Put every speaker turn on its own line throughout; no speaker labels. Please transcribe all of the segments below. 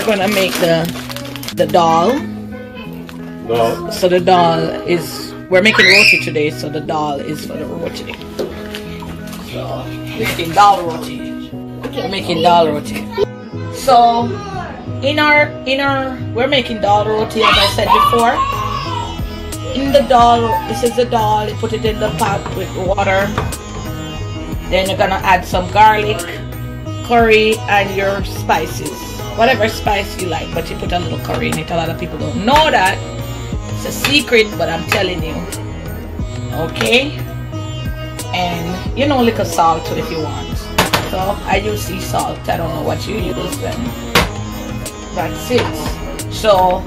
gonna make the dal.
No.
So the dal is, we're making roti today, so the dal is for the roti. So making dal roti. We're making dal roti. So in our we're making dal roti, as I said before. In the dal, this is the dal, you put it in the pot with water. Then you're gonna add some garlic, curry, and your spices. Whatever spice you like, but you put a little curry in it. A lot of people don't know that. It's a secret, but I'm telling you. Okay? And you know, little salt too if you want. So I use sea salt. I don't know what you use, then that's it. So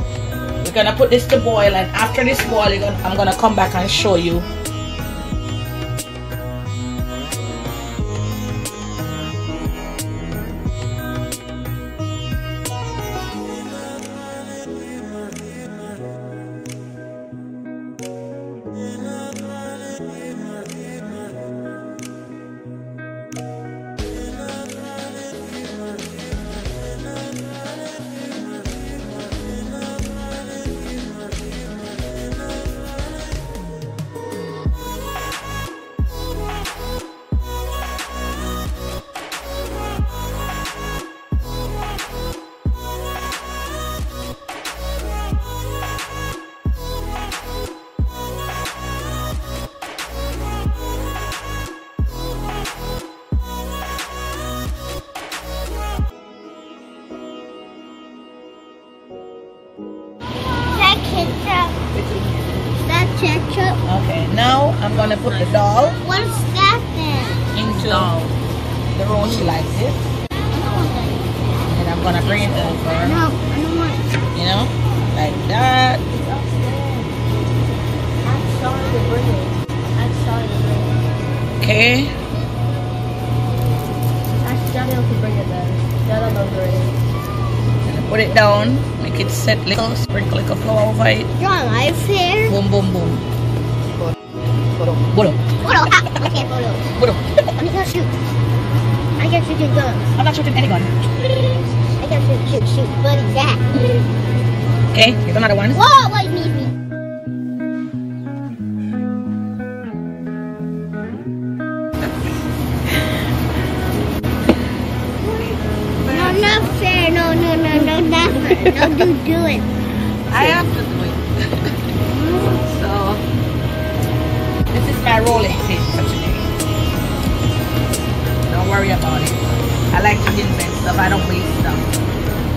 we're gonna put this to boil, and after this boil, I'm gonna come back and show you.
Ketchup.
Okay, now I'm gonna put the dal.
What's that then?
Into the roti like this. And I'm gonna bring it over.
No, I don't want it.
You know? Like that.
I'm sorry to bring it. I'm sorry to bring it.
Okay.
Ask Daddy to bring it then. Daddy will bring it.
Put it down, make it set little, sprinkle little flour over it.
You're on live here?
Boom, boom, boom. Photo. Photo.
Photo. Okay, photo.
Photo.
Let me go shoot. I can shoot your gun.
I'm not shooting any gun.
I can shoot. What is that?
Okay, here's another one.
Whoa, wait, me. No, not fair. No, never. No, do it.
I have to do it. So, this is my rolling pin for today. Don't worry about it. I like to invent stuff. I don't waste stuff.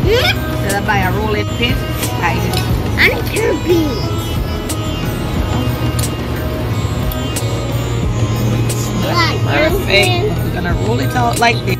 Instead of buy a rolling pin, I use it.
I don't care beans.
Perfect. We're gonna roll it out like this.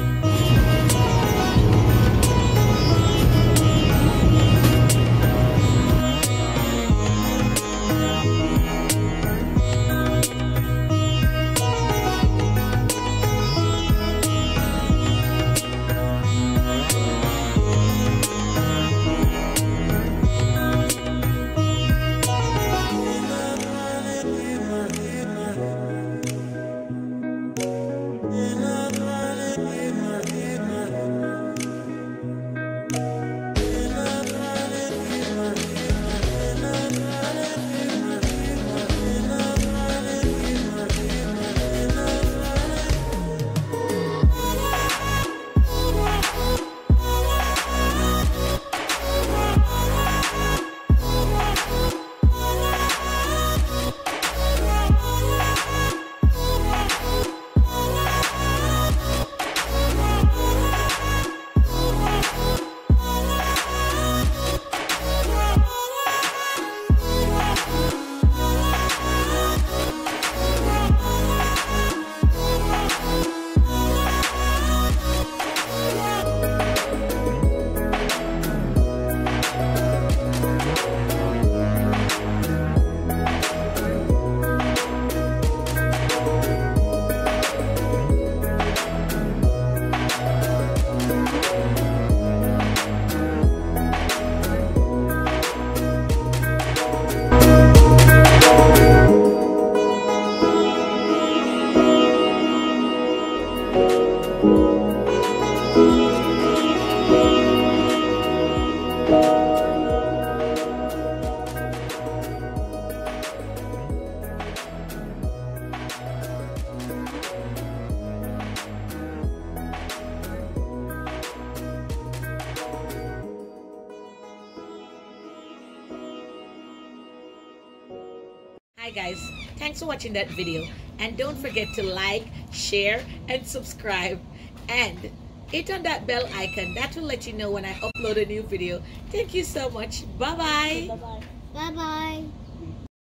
Hi guys, thanks for watching that video, and don't forget to like, share and subscribe, and hit on that bell icon. That will let you know when I upload a new video. Thank you so much. Bye bye.
Bye bye.